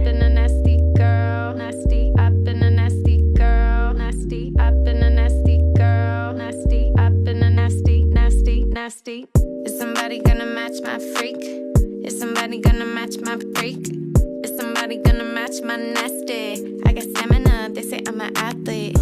I've been a nasty girl. Nasty. I've been a nasty girl. Nasty. I've been a nasty girl. Nasty. I've been a nasty, nasty, nasty. Is somebody gonna match my freak? Is somebody gonna match my freak? Is somebody gonna match my nasty? I got stamina, they say I'm an athlete.